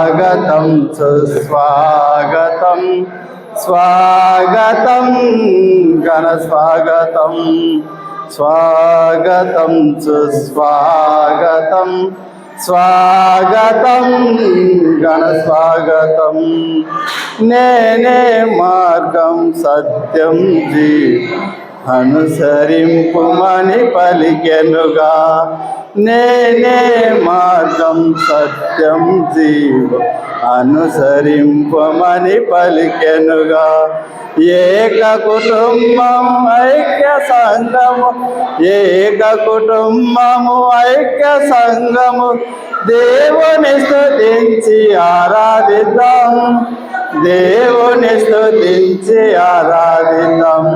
స్వాగతం సుస్వాగతం స్వాగతం ఘన స్వాగతం స్వాగతం సుస్వాగతం స్వాగతం ఘన స్వాగతం. నేనే మార్గం సత్యం జీవం అనుసరింపుమని పలికెనుగా. నేనే మార్గం సత్యం జీవం అనుసరింపమని పలికెనుగా. ఏక కుటుంబం ఐక్య సంఘము, ఏక కుటుంబము ఐక్య సంఘము, దేవుని స్తుతించి ఆరాధిద్దాం, దేవుని స్తుతించి ఆరాధిద్దాం.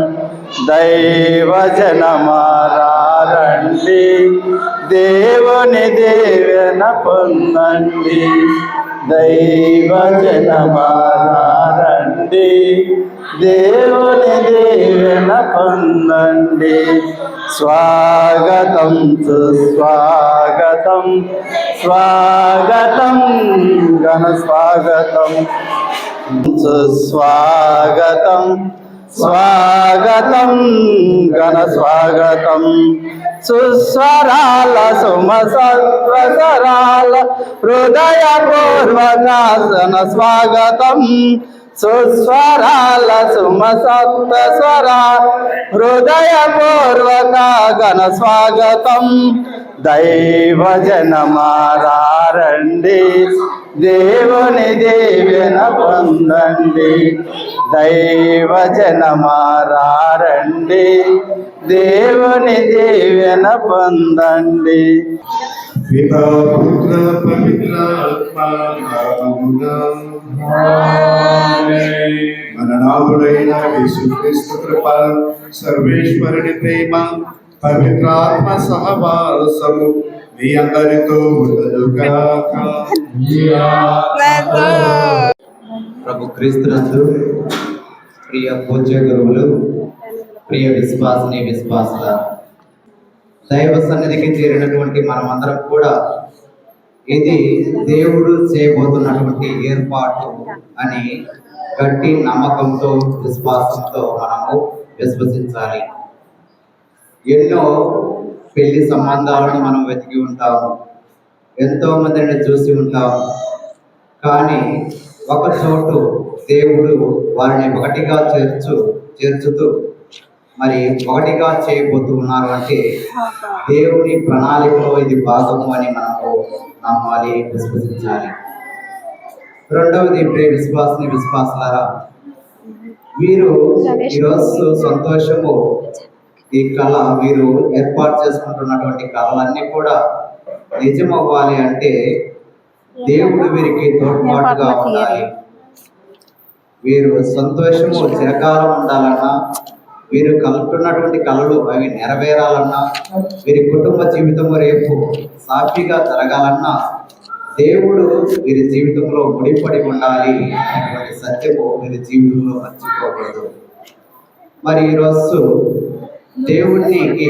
దైవజనమారండి, దేవుని దీవెన పొందండి. దైవజనమారండి, దేవుని దీవెన పొందండి. స్వాగతం సుస్వాగతం స్వాగతం ఘన స్వాగతం సుస్వాగతం స్వాగతం ఘన స్వాగతం. సుస్వరాల సుమసత్వసరాల హృదయపూర్వకాసన స్వాగతం. సుస్వరాల సుమసత్వస్వర హృదయపూర్వక ఘన స్వాగతం. దైవజనమారండి, దేవుని దీవెన పొందండి. దైవజనమారండి, దేవుని దీవెన పొందండి. పితా పుత్ర పవిత్ర ఆత్మ నామమున మన నాథుడైన యేసుక్రీస్తు కృప, సర్వేశ్వరుని ప్రేమ, పవిత్రాత్మ సహవాసము మీ అందరితో ఉండుగాక. ప్రభు క్రీస్తునందు ప్రియ పూజ్య గురువులు, ప్రియ విశ్వాసిని విశ్వాసుల, దైవ సన్నిధికి చేరినటువంటి మనమందరం కూడా ఇది దేవుడు చేయబోతున్నటువంటి ఏర్పాటు అని గట్టి నమ్మకంతో విశ్వాసంతో మనము విశ్వసించాలి. ఎన్నో పెళ్లి సంబంధాలను మనం వెతికి ఉంటాము, ఎంతో మందిని చూసి ఉంటాము. కానీ ఒక చోటు దేవుడు వారిని ఒకటిగా చేర్చుతూ మరి ఒకటిగా చేయబోతూ ఉన్నారు అంటే దేవుని ప్రణాళికలో ఇది భాగము అని మనము నమ్మాలి, విశ్వసించాలి. రెండవది ప్రియ విశ్వాసిని విశ్వాసులారా, మీరు ఈరోజు సంతోషము ఈ కళ, మీరు ఏర్పాటు చేసుకుంటున్నటువంటి కళలన్నీ కూడా నిజమవ్వాలి అంటే దేవుడు వీరికి తోడ్పాటుగా ఉండాలి. వీరు సంతోషము చిరకాలం ఉండాలన్నా, వీరు కలుపుతున్నటువంటి కళలు అవి నెరవేరాలన్నా, వీరి కుటుంబ జీవితము రేపు సాక్షిగా జరగాలన్నా దేవుడు వీరి జీవితంలో ముడిపడి ఉండాలి అనేటువంటి సత్యము వీరి జీవితంలో మర్చిపోకూడదు. మరి ఈరోజు దేవునికి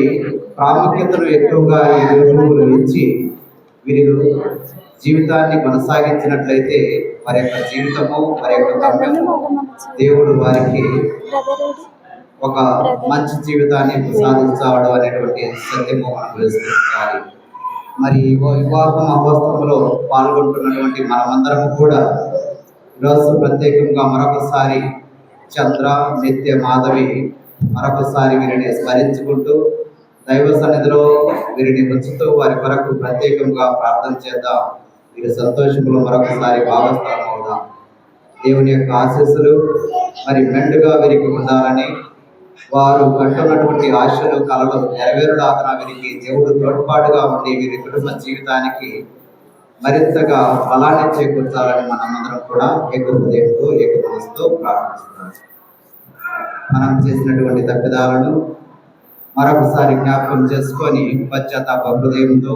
ప్రాముఖ్యతను ఎక్కువగా ఎదురు ఇచ్చి వీరు జీవితాన్ని కొనసాగించినట్లయితే వారి యొక్క జీవితము, వారి యొక్క గమ్యము దేవుడు వారికి ఒక మంచి జీవితాన్ని సాధించడం అనేటువంటి సత్యము మనం తెలుసుకోవాలి. మరి వివాహ మహోత్సవంలో పాల్గొంటున్నటువంటి మనమందరం కూడా ఈరోజు ప్రత్యేకంగా మరొకసారి చంద్ర, నిత్య, మాధవి మరొకసారి వీరిని స్మరించుకుంటూ దైవ సన్నిధిలో వీరిని ఉంచుతూ వారి కొరకు ప్రత్యేకంగా ప్రార్థన చేద్దాం. వీరి సంతోషంలో మరొకసారి భాగస్వామ్యం అవుదాం. దేవుని యొక్క ఆశీస్సులు మరి మెండుగా వీరికి ఉండాలని, వారు కంటున్నటువంటి ఆశలు, కళలు నెరవేరులాగా వీరికి దేవుడు తోడ్పాటుగా ఉండి వీరి కుటుంబ జీవితానికి మరింతగా బలాన్ని చేకూర్చాలని మనమందరం కూడా ఏక హృదయంతో, ఏక మనసుతో ప్రార్థిస్తున్నాం. మనం చేసినటువంటి తప్పిదాలను మరొకసారి జ్ఞాపకం చేసుకొని పశ్చాత్తాప హృదయంతో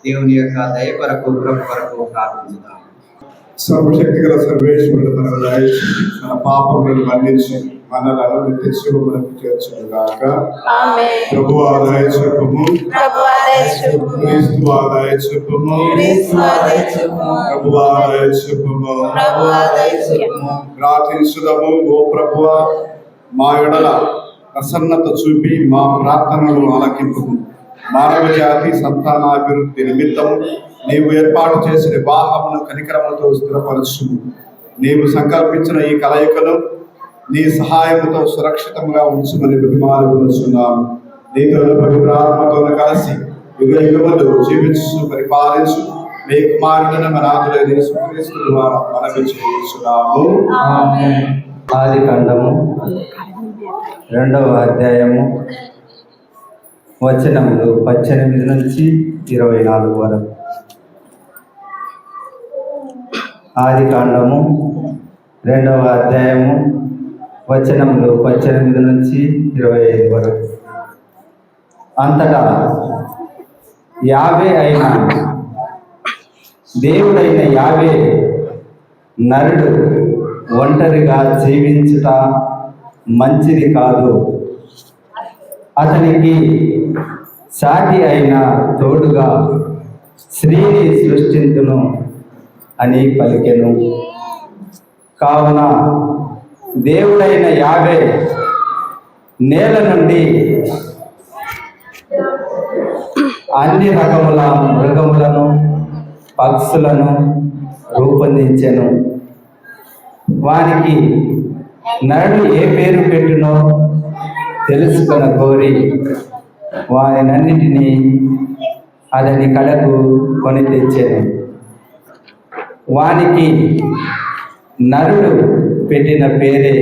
దేవుని యొక్క దయ కొరకు, కృప కొరకు ప్రార్థించుదాం. సర్వశక్తి గల సర్వేశ్వరుడు మన పాపములను మన్నించి మనలను నిత్య శివమునకు చేర్చుగాక. ఆమేన్. ప్రభు ఆదాయ చెప్పము, ప్రభు ఆదాయ చెప్పము, క్రీస్తు ఆదాయ చెప్పము, క్రీస్తు ఆదాయ చెప్పము, ప్రభు ఆదాయ చెప్పము. ప్రభు ఆదాయ చెప్పము. ప్రార్థించుదము. ఓ ప్రభువా, మా ఎడల ప్రసన్నత చూపి మా ప్రార్థనలు ఆలకింపు. మానవ జాతి సంతానాభివృద్ధి నిమిత్తం నీవు ఏర్పాటు చేసిన వివాహమును కనికరములతో స్థిరపరచుము. నీవు సంకల్పించిన ఈ కలయికను నీ సహాయముతో సురక్షితంగా ఉంచుమని బతిమాలుకొనుచున్నాము. నీతో పవిత్రాత్మతో కలిసి యుగయుగములు జీవించు పరిపాలించు మీ కుమారుడైన మన నాథుడైన యేసుక్రీస్తు ద్వారా మనవి చేయుచున్నాము. ఆమేన్. ఆది కాండము 2వ అధ్యాయము వచనములు 18 నుంచి 24 వరకు. ఆది కాండము 2వ అధ్యాయము వచనములు 18 నుంచి 25 వరకు. అంతటా యావే అయిన దేవుడైన యావే నరుడు ఒంటరిగా జీవించుట మంచిది కాదు, అతనికి సాటి అయిన తోడుగా స్త్రీని సృష్టించును అని పలికెను. కావున దేవుడైన యావే నేల నుండి అన్ని రకముల మృగములను పక్షులను రూపొందించెను. వానికి నరుడు ఏ పేరు పెట్టునో తెలుసుకొన కోరి వారినన్నిటినీ అతని కడకు కొని తెచ్చెను. వానికి నరుడు పెట్టిన పేరే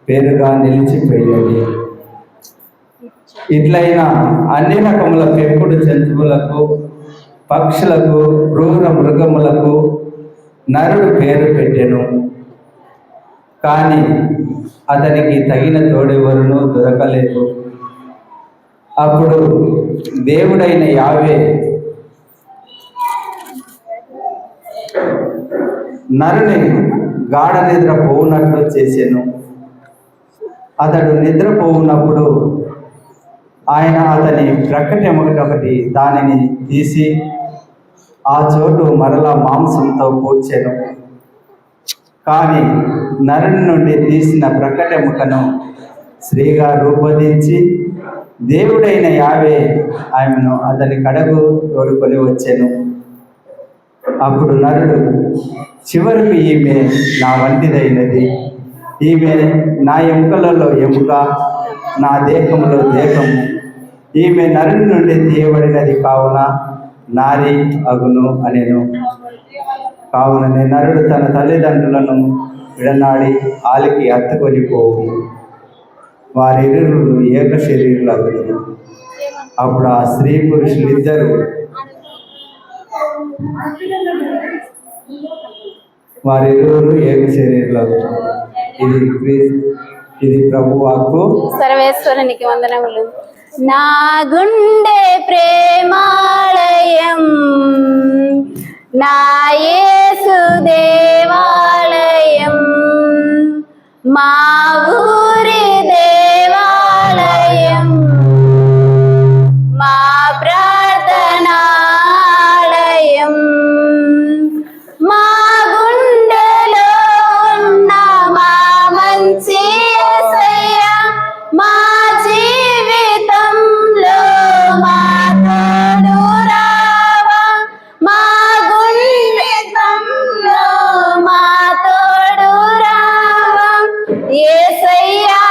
పేరుగా నిలిచిపోయినది. ఇట్లయినా అన్ని రకముల పెంపుడు జంతువులకు, పక్షులకు, క్రూర మృగములకు నరుడు పేరు పెట్టెను. కానీ అతనికి తగిన తోడెవరునూ దొరకలేదు. అప్పుడు దేవుడైన యావే నరుని గాఢ నిద్ర పోవునట్లు చేసెను. అతడు నిద్రపోవునప్పుడు ఆయన అతని ప్రక్కటెముకటి దానిని తీసి ఆ చోటు మరలా మాంసంతో పూడ్చెను. కానీ నరుని నుండి తీసిన ప్రక్కటెముకను స్త్రీగా రూపొందించి దేవుడైన యావే ఆమెను అతని కడకు తోడుకొని వచ్చెను. అప్పుడు నరుడు, చివరికి ఈమె నా వంటిదైనది, ఈమె నా ఎముకలలో ఎముక, నా దేహములో దేహము, ఈమె నరుని నుండి తీయబడినది కావున నారి అగును అనెను. కావున నరుడు తన తల్లిదండ్రులను విడనాడి ఆలికి హత్తుకొని పోవు, వారిరువురు ఏక శరీరులగును. అప్పుడు ఆ స్త్రీ పురుషులిద్దరూ వారిరువురు ఏక శరీరులగును. ఇది ప్రభువాకు. సర్వేశ్వరునికి వందనములు. నా గుండె ప్రేమాలయం, నా యేసు దేవాలయం, మా ఊరి దేవాలయం, మా ప్రార్థనాలయం, మా గుండెలో ఉన్న మా మంచి యేసయ్య, మా జీవితంలో మా తోడు రావా, మా గుండెలో మా తోడు రావా. యేసయ్యా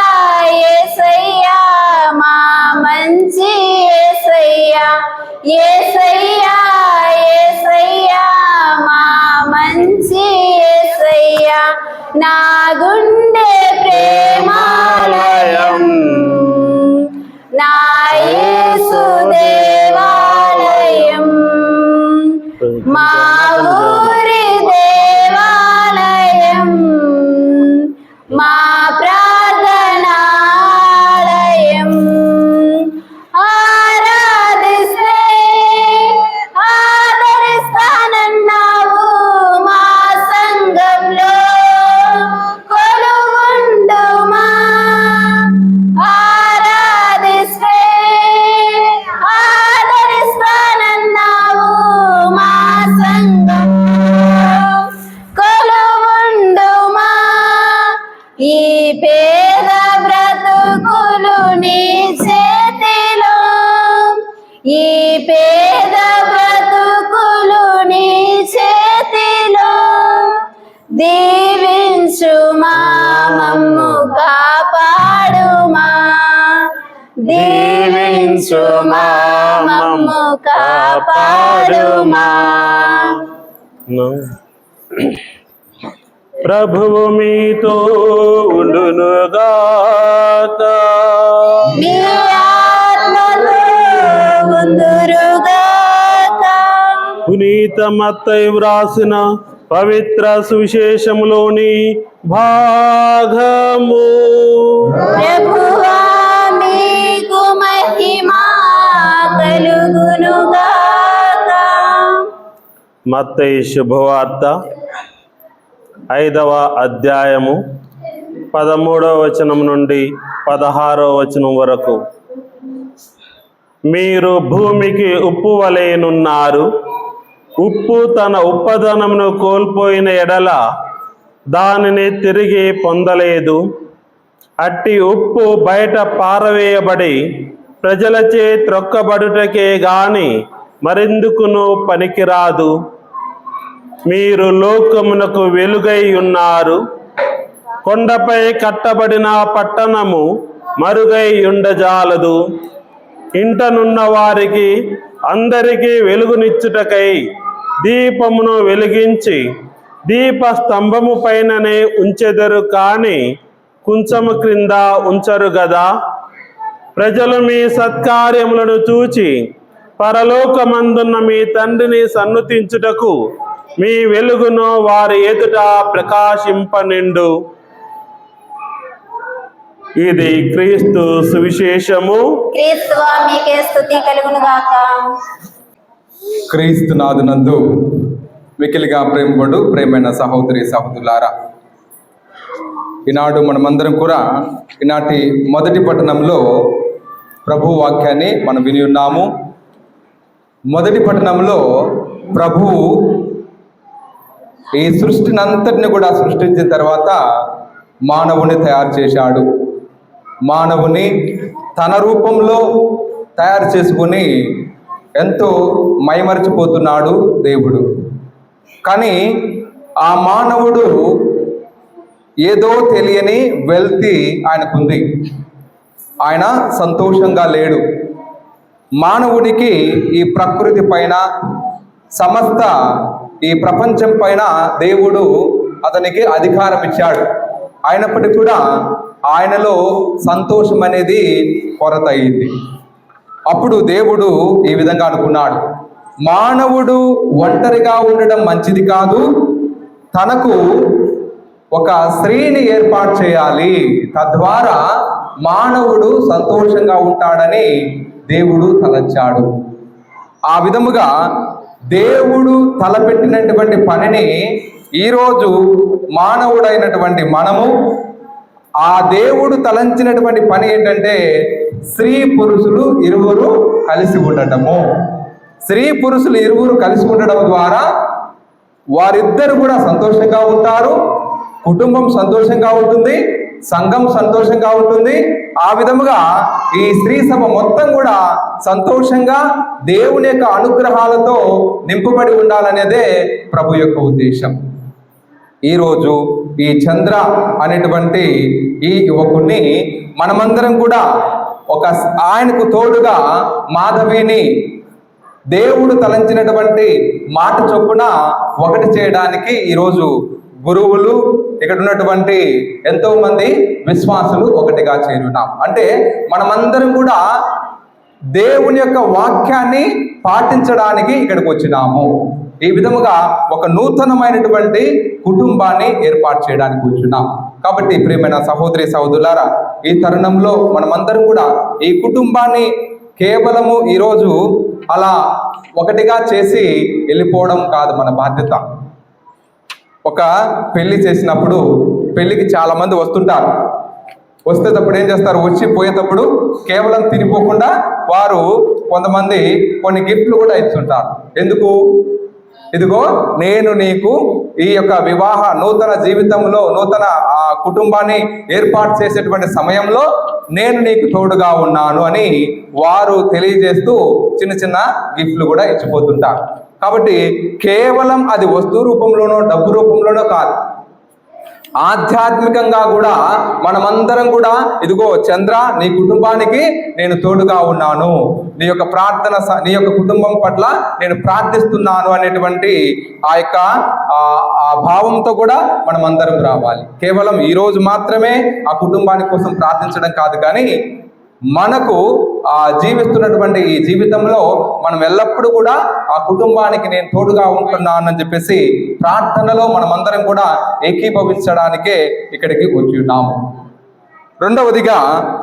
యేసయ్యా మా మంచి యేసయ్యా, యేసయ్యా యేసయ్యా మా మంచి యేసయ్యా, నా గుండె ప్రేమాలయం, నా యేసు దేవాలయం, మా ఊరి దేవాలయం, మా ప్రార్థనాలయం. ఆరాధిస్తే ఆదరిస్తానన్నావు, మా సంఘంలో కొలువుండుమా. పేద బ్రతుకులు నీ చేతిలో దీవించుమా మమ్ము కాపాడుమా దీవించుమా మమ్ము కాపాడుమా. ప్రభువు మీతో ఉండునుగాక. మీ ఆత్మలో ఉందురుగాక. పునీత మత్తయి వ్రాసిన పవిత్ర సువిశేషములోని భాగము. ప్రభువా మీకు మహిమా కలుగునుగాక. మత్తయి శుభవార్త 5వ అధ్యాయము 13వ వచనం నుండి 16వ వచనం వరకు. మీరు భూమికి ఉప్పు వలెనున్నారు. ఉప్పు తన ఉప్పదనమును కోల్పోయిన ఎడల దానిని తిరిగి పొందలేదు. అట్టి ఉప్పు బయట పారవేయబడి ప్రజలచే త్రొక్కబడుటకే గాని మరెందుకును పనికిరాదు. మీరు లోకమునకు వెలుగై ఉన్నారు. కొండపై కట్టబడిన పట్టణము మరుగై ఉండజాలదు. ఇంటనున్న వారికి అందరికీ వెలుగునిచ్చుటకై దీపమును వెలిగించి దీప స్తంభము పైననే ఉంచెదరు కాని కుంచము క్రింద ఉంచరు గదా. ప్రజలు మీ సత్కార్యములను చూచి పరలోకమందున్న మీ తండ్రిని సన్నుతించుటకు మీ వెలుగును వారి ఎదుట ప్రకాశింపనిండు. ఇది క్రీస్తు సువిశేషము. క్రీస్తువా మీకే స్తుతి కలుగునుగాక. క్రీస్తు నాదునందు మికిలిగా ప్రేమపడు ప్రేమైన సహోదరి సహోదరులారా, ఈనాడు మనమందరం కూడా ఈనాటి మొదటి పట్టణంలో ప్రభు వాక్యాన్ని మనం విని ఉన్నాము. మొదటి పట్టణంలో ప్రభువు ఈ సృష్టినంతటిని కూడా సృష్టించిన తర్వాత మానవుని తయారు చేశాడు. మానవుని తన రూపంలో తయారు చేసుకుని ఎంతో మైమరిచిపోతున్నాడు దేవుడు. కానీ ఆ మానవుడు ఏదో తెలియని వెల్తి ఆయనకుంది. ఆయన సంతోషంగా లేడు. మానవుడికి ఈ ప్రకృతి పైన సమస్త ఈ ప్రపంచం పైన దేవుడు అతనికి అధికారం ఇచ్చాడు. అయినప్పటికీ కూడా ఆయనలో సంతోషం అనేది కొరత అయింది. అప్పుడు దేవుడు ఈ విధంగా అనుకున్నాడు, మానవుడు ఒంటరిగా ఉండడం మంచిది కాదు, తనకు ఒక స్త్రీని ఏర్పాటు చేయాలి, తద్వారా మానవుడు సంతోషంగా ఉంటాడని దేవుడు తలచాడు. ఆ విధముగా దేవుడు తలపెట్టినటువంటి పనిని ఈరోజు మానవుడైనటువంటి మనము, ఆ దేవుడు తలంచినటువంటి పని ఏంటంటే స్త్రీ పురుషులు ఇరువురు కలిసి ఉండటము. స్త్రీ పురుషులు ఇరువురు కలిసి ఉండడం ద్వారా వారిద్దరు కూడా సంతోషంగా ఉంటారు, కుటుంబం సంతోషంగా ఉంటుంది, సంఘం సంతోషంగా ఉంటుంది. ఆ విధముగా ఈ స్త్రీ సభ మొత్తం కూడా సంతోషంగా దేవుని యొక్క అనుగ్రహాలతో నింపబడి ఉండాలనేదే ప్రభు యొక్క ఉద్దేశం. ఈరోజు ఈ చంద్ర అనేటువంటి ఈ యువకుణ్ణి మనమందరం కూడా ఒక ఆయనకు తోడుగా మాధవిని దేవుడు తలంచినటువంటి మాట చొప్పున ఒకటి చేయడానికి ఈరోజు గురువులు, ఇక్కడ ఉన్నటువంటి ఎంతో మంది విశ్వాసులు ఒకటిగా చేరున్నాం. అంటే మనమందరం కూడా దేవుని యొక్క వాక్యాన్ని పాటించడానికి ఇక్కడికి వచ్చినాము. ఈ విధముగా ఒక నూతనమైనటువంటి కుటుంబాన్ని ఏర్పాటు చేయడానికి వచ్చినాం. కాబట్టి ప్రియమైన సహోదరి సహోదరులారా, ఈ తరుణంలో మనమందరం కూడా ఈ కుటుంబాన్ని కేవలము ఈరోజు అలా ఒకటిగా చేసి వెళ్ళిపోవడం కాదు మన బాధ్యత. ఒక పెళ్లి చేసినప్పుడు పెళ్లికి చాలా మంది వస్తుంటారు. వస్తేటప్పుడు ఏం చేస్తారు, వచ్చి పోయేటప్పుడు కేవలం తినిపోకుండా వారు కొంతమంది కొన్ని గిఫ్ట్లు కూడా ఇస్తుంటారు. ఎందుకు? ఇదిగో నేను నీకు ఈ యొక్క వివాహ నూతన జీవితంలో నూతన కుటుంబాన్ని ఏర్పాటు చేసేటువంటి సమయంలో నేను నీకు తోడుగా ఉన్నాను అని వారు తెలియజేస్తూ చిన్న చిన్న గిఫ్ట్లు కూడా ఇచ్చిపోతుంటారు. కాబట్టి కేవలం అది వస్తు రూపంలోనో డబ్బు రూపంలోనో కాదు, ఆధ్యాత్మికంగా కూడా మనమందరం కూడా ఇదిగో చంద్ర, నీ కుటుంబానికి నేను తోడుగా ఉన్నాను, నీ యొక్క ప్రార్థన, నీ యొక్క కుటుంబం పట్ల నేను ప్రార్థిస్తున్నాను అనేటువంటి ఆ భావంతో కూడా మనమందరం రావాలి. కేవలం ఈ రోజు మాత్రమే ఆ కుటుంబాని కోసం ప్రార్థించడం కాదు, కానీ మనకు జీవిస్తున్నటువంటి ఈ జీవితంలో మనం ఎల్లప్పుడూ కూడా ఆ కుటుంబానికి నేను తోడుగా ఉంటున్నాను అని చెప్పేసి ప్రార్థనలో మనమందరం కూడా ఏకీభవించడానికే ఇక్కడికి వచ్చి ఉన్నాము. రెండవదిగా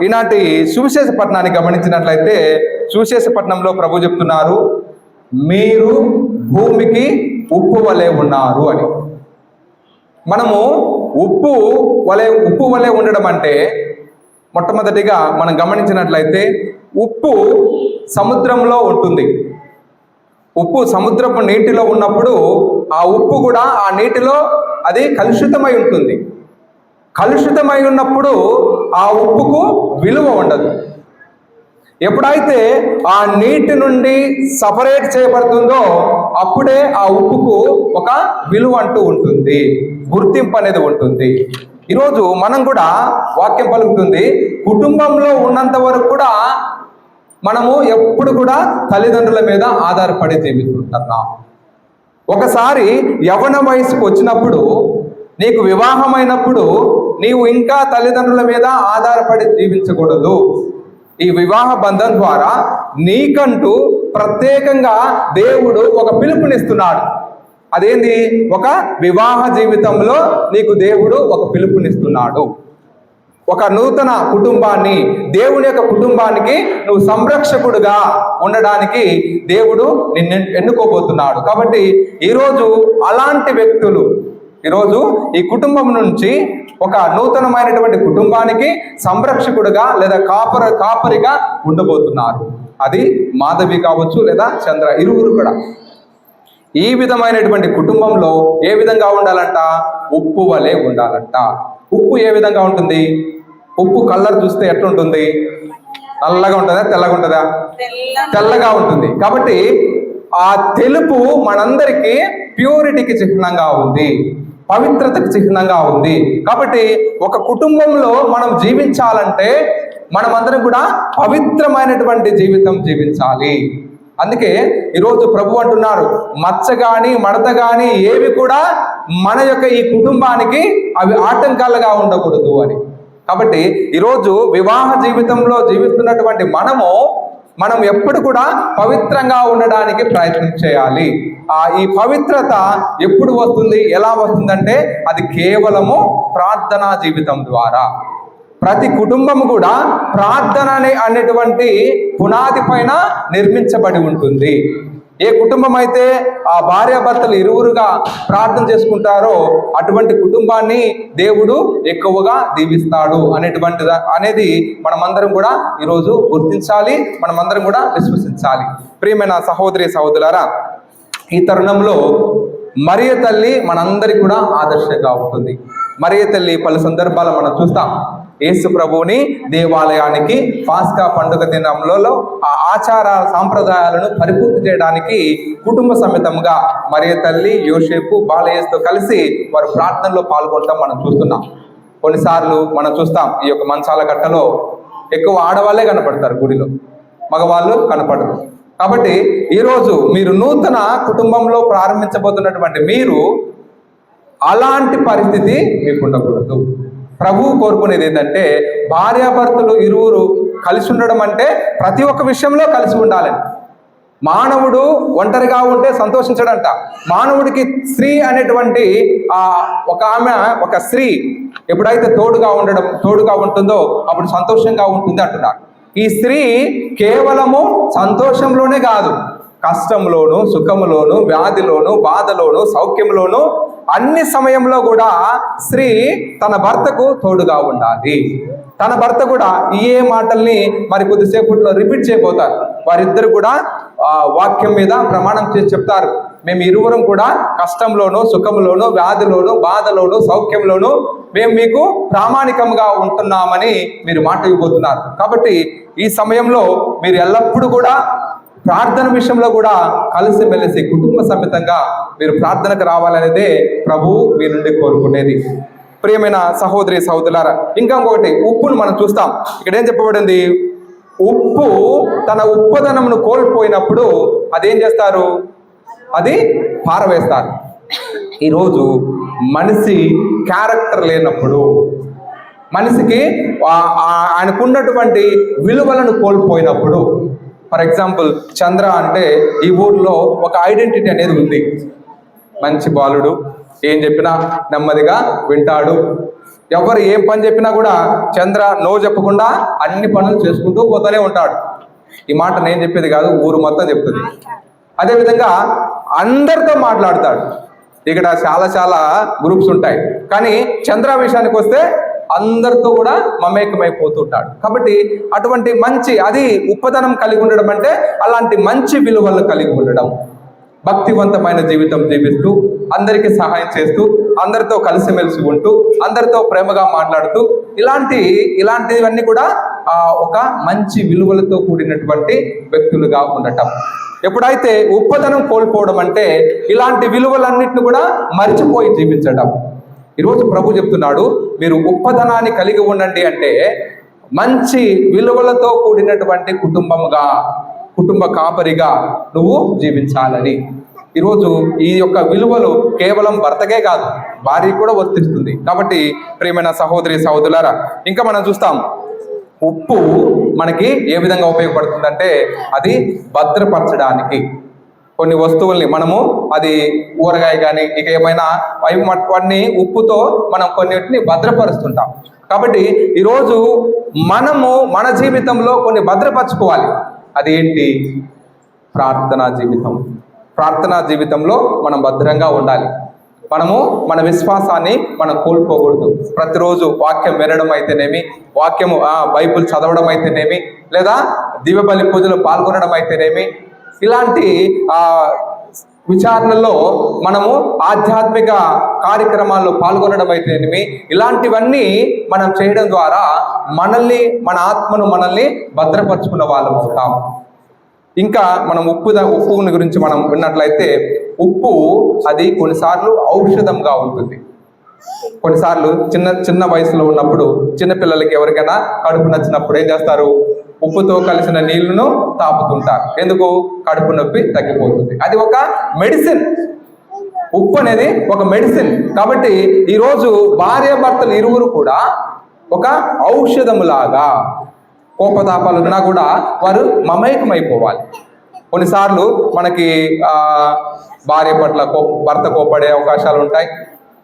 ఈనాటి సువిశేష పట్టణాన్ని గమనించినట్లయితే సువిశేష పట్టణంలో ప్రభు చెప్తున్నారు, మీరు భూమికి ఉప్పు వలె ఉన్నారు అని. మనము ఉప్పు వలె ఉండడం అంటే మొట్టమొదటిగా మనం గమనించినట్లయితే ఉప్పు సముద్రంలో ఉంటుంది. ఉప్పు సముద్రపు నీటిలో ఉన్నప్పుడు ఆ ఉప్పు కూడా ఆ నీటిలో అది కలుషితమై ఉంటుంది. కలుషితమై ఉన్నప్పుడు ఆ ఉప్పుకు విలువ ఉండదు. ఎప్పుడైతే ఆ నీటి నుండి సపరేట్ చేయబడుతుందో అప్పుడే ఆ ఉప్పుకు ఒక విలువ అంటూ ఉంటుంది, గుర్తింపు అనేది ఉంటుంది. ఈరోజు మనం కూడా వాక్యం పలుకుతుంది, కుటుంబంలో ఉన్నంత వరకు కూడా మనము ఎప్పుడు కూడా తల్లిదండ్రుల మీద ఆధారపడి జీవిస్తుంటున్నాం. ఒకసారి యవ్వన వయసుకు వచ్చినప్పుడు, నీకు వివాహమైనప్పుడు నీవు ఇంకా తల్లిదండ్రుల మీద ఆధారపడి జీవించకూడదు. ఈ వివాహ బంధం ద్వారా నీకంటూ ప్రత్యేకంగా దేవుడు ఒక పిలుపునిస్తున్నాడు. అదేంది? ఒక వివాహ జీవితంలో నీకు దేవుడు ఒక పిలుపునిస్తున్నాడు. ఒక నూతన కుటుంబాన్ని, దేవుని యొక్క కుటుంబానికి నువ్వు సంరక్షకుడుగా ఉండడానికి దేవుడు నిన్ను ఎన్నుకోబోతున్నాడు. కాబట్టి ఈరోజు అలాంటి వ్యక్తులు ఈరోజు ఈ కుటుంబం నుంచి ఒక నూతనమైనటువంటి కుటుంబానికి సంరక్షకుడుగా లేదా కాపరిగా ఉండబోతున్నారు. అది మాధవి కావచ్చు లేదా చంద్ర, ఇరువురు కూడా. ఈ విధమైనటువంటి కుటుంబంలో ఏ విధంగా ఉండాలంట? ఉప్పు వలె ఉండాలంట. ఉప్పు ఏ విధంగా ఉంటుంది? ఉప్పు కలర్ చూస్తే ఎట్లుంటుంది? నల్లగా ఉంటుందా, తెల్లగా ఉంటుందా? తెల్లగా ఉంటుంది. కాబట్టి ఆ తెలుపు మనందరికీ ప్యూరిటీకి చిహ్నంగా ఉంది, పవిత్రతకు చిహ్నంగా ఉంది. కాబట్టి ఒక కుటుంబంలో మనం జీవించాలంటే మనమందరం కూడా పవిత్రమైనటువంటి జీవితం జీవించాలి. అందుకే ఈరోజు ప్రభు అంటున్నారు, మచ్చ గాని మడత గాని ఏవి కూడా మన యొక్క ఈ కుటుంబానికి అవి ఆటంకాలుగా ఉండకూడదు అని. కాబట్టి ఈరోజు వివాహ జీవితంలో జీవిస్తున్నటువంటి మనం ఎప్పుడు కూడా పవిత్రంగా ఉండడానికి ప్రయత్నం చేయాలి. ఈ పవిత్రత ఎప్పుడు వస్తుంది, ఎలా వస్తుందంటే అది కేవలము ప్రార్థనా జీవితం ద్వారా. ప్రతి కుటుంబం కూడా ప్రార్థన అనేటువంటి పునాది పైన నిర్మించబడి ఉంటుంది. ఏ కుటుంబం అయితే ఆ భార్యాభర్తలు ఇరువురుగా ప్రార్థన చేసుకుంటారో అటువంటి కుటుంబాన్ని దేవుడు ఎక్కువగా దీవిస్తాడు అనేది మనమందరం కూడా ఈరోజు గుర్తించాలి, మనమందరం కూడా విశ్వసించాలి. ప్రియమైన సహోదరి సహోదరులారా, ఈ తరుణంలో మరియ తల్లి మనందరికీ కూడా ఆదర్శంగా ఉంటుంది. మరియ తల్లి పలు సందర్భాలు మనం చూస్తాం. యేసు ప్రభువుని దేవాలయానికి పాస్కా పండుగ దినంలో ఆ ఆచార సాంప్రదాయాలను పరిపూర్తి చేయడానికి కుటుంబ సమేతంగా మరియ తల్లి, యోసేపు, బాలయేసుతో కలిసి వారు ప్రార్థనలో పాల్గొనడం మనం చూస్తున్నాం. కొన్నిసార్లు మనం చూస్తాం, ఈ యొక్క మంచాల గట్టలో ఎక్కువ ఆడవాళ్ళే కనపడతారు, గుడిలో మగవాళ్ళు కనపడరు. కాబట్టి ఈరోజు మీరు నూతన కుటుంబంలో ప్రారంభించబోతున్నటువంటి మీరు అలాంటి పరిస్థితి మీకు ఉండకూడదు. ప్రభువు కోరుకునేది ఏంటంటే భార్యాభర్తలు ఇరువురు కలిసి ఉండడం అంటే ప్రతి ఒక్క విషయంలో కలిసి ఉండాలని. మానవుడు ఒంటరిగా ఉంటే సంతోషించడంట. మానవుడికి అనేటువంటి ఒక స్త్రీ ఎప్పుడైతే తోడుగా ఉంటుందో అప్పుడు సంతోషంగా ఉంటుంది అంటున్నారు. ఈ స్త్రీ కేవలము సంతోషంలోనే కాదు, కష్టంలోను, సుఖంలోను, వ్యాధిలోను, బాధలోను, సౌఖ్యంలోను అన్ని సమయంలో కూడా స్త్రీ తన భర్తకు తోడుగా ఉండాలి. తన భర్త కూడా ఏ మాటల్ని మరి కొద్దిసేపట్లో రిపీట్ చేయబోతారు. వారిద్దరు కూడా వాక్యం మీద ప్రమాణం చేసి చెప్తారు, మేము ఇరువురం కూడా కష్టంలోనూ సుఖంలోనూ వ్యాధిలోనూ బాధలోనూ సౌఖ్యంలోనూ మేము మీకు ప్రామాణికంగా ఉంటున్నామని మీరు మాట ఇవ్వబోతున్నారు. కాబట్టి ఈ సమయంలో మీరు ఎల్లప్పుడూ కూడా ప్రార్థన విషయంలో కూడా కలిసిమెలిసి కుటుంబ సమేతంగా మీరు ప్రార్థనకు రావాలనేదే ప్రభు మీ నుండి కోరుకునేది. ప్రియమైన సహోదరి సహోదరులారా, ఇంకా ఇంకొకటి, ఉప్పును మనం చూస్తాం. ఇక్కడ ఏం చెప్పబడింది? ఉప్పు తన ఉప్పదనమును కోల్పోయినప్పుడు అదేం చేస్తారు? అది పారవేస్తారు. ఈరోజు మనిషి క్యారెక్టర్ లేనప్పుడు, మనిషికి ఆయనకున్నటువంటి విలువలను కోల్పోయినప్పుడు, ఫర్ ఎగ్జాంపుల్ చంద్ర అంటే ఈ ఊర్లో ఒక ఐడెంటిటీ అనేది ఉంది. మంచి బాలుడు, ఏం చెప్పినా నెమ్మదిగా వింటాడు, ఎవరు ఏం పని చెప్పినా కూడా చంద్ర నో చెప్పకుండా అన్ని పనులు చేసుకుంటూ పోతూనే ఉంటాడు. ఈ మాట నేను చెప్పేది కాదు, ఊరు మొత్తం చెప్తుంది. అదేవిధంగా అందరితో మాట్లాడతాడు. ఇక్కడ చాలా చాలా గ్రూప్స్ ఉంటాయి, కానీ చంద్ర విషయానికి వస్తే అందరితో కూడా మమేకమైపోతుంటాడు. కాబట్టి అటువంటి మంచి, అది ఉప్పదనం కలిగి ఉండడం అంటే అలాంటి మంచి విలువలను కలిగి ఉండడం, భక్తివంతమైన జీవితం జీవిస్తూ అందరికీ సహాయం చేస్తూ అందరితో కలిసిమెలిసి ఉంటూ అందరితో ప్రేమగా మాట్లాడుతూ ఇలాంటివన్నీ కూడా ఒక మంచి విలువలతో కూడినటువంటి వ్యక్తులుగా ఉండటం. ఎప్పుడైతే ఉప్పదనం కోల్పోవడం అంటే ఇలాంటి విలువలన్నింటిని కూడా మర్చిపోయి జీవించడం. ఈరోజు ప్రభు చెప్తున్నాడు, మీరు ఉప్పదనాన్ని కలిగి ఉండండి అంటే మంచి విలువలతో కూడినటువంటి కుటుంబ కాపరిగా నువ్వు జీవించాలని. ఈరోజు ఈ యొక్క విలువలు కేవలం భర్తకే కాదు, భార్యకి కూడా వర్తిస్తుంది. కాబట్టి ప్రియమైన సహోదరి సహోదరులారా, ఇంకా మనం చూస్తాం ఉప్పు మనకి ఏ విధంగా ఉపయోగపడుతుందంటే అది భద్రపరచడానికి. కొన్ని వస్తువుల్ని మనము, అది ఊరగాయ కానీ ఇక ఏమైనా వాటిని ఉప్పుతో మనం కొన్నిటిని భద్రపరుస్తుంటాం. కాబట్టి ఈరోజు మనము మన జీవితంలో కొన్ని భద్రపరచుకోవాలి. అదేంటి? ప్రార్థనా జీవితం. ప్రార్థనా జీవితంలో మనం భద్రంగా ఉండాలి. మనము మన విశ్వాసాన్ని మనం కోల్పోకూడదు. ప్రతిరోజు వాక్యం వినడం అయితేనేమి, వాక్యము బైబిల్ చదవడం అయితేనేమి, లేదా దివ్యబలి పూజలు పాల్గొనడం అయితేనేమి, ఇలాంటి విచారణలో మనము ఆధ్యాత్మిక కార్యక్రమాల్లో పాల్గొనడం అయితేనేమి, ఇలాంటివన్నీ మనం చేయడం ద్వారా మన ఆత్మను మనల్ని భద్రపరుచుకున్న వాళ్ళం అవుతాం. ఇంకా మనం ఉప్పుని గురించి మనం విన్నట్లయితే, ఉప్పు అది కొన్నిసార్లు ఔషధంగా ఉంటుంది. కొన్నిసార్లు చిన్న వయసులో ఉన్నప్పుడు చిన్నపిల్లలకి ఎవరికైనా కడుపు నచ్చినప్పుడు ఏం చేస్తారు? ఉప్పుతో కలిసిన నీళ్లను తాపుతుంటారు. ఎందుకు? కడుపు నొప్పి తగ్గిపోతుంది. అది ఒక మెడిసిన్. ఉప్పు అనేది ఒక మెడిసిన్. కాబట్టి ఈరోజు భార్యాభర్తలు ఇరువురు కూడా ఒక ఔషధములాగా, కోపతాపాలు ఉన్నా కూడా వారు మమేకమైపోవాలి. కొన్నిసార్లు మనకి భార్య పట్ల భర్త కోపడే అవకాశాలు ఉంటాయి.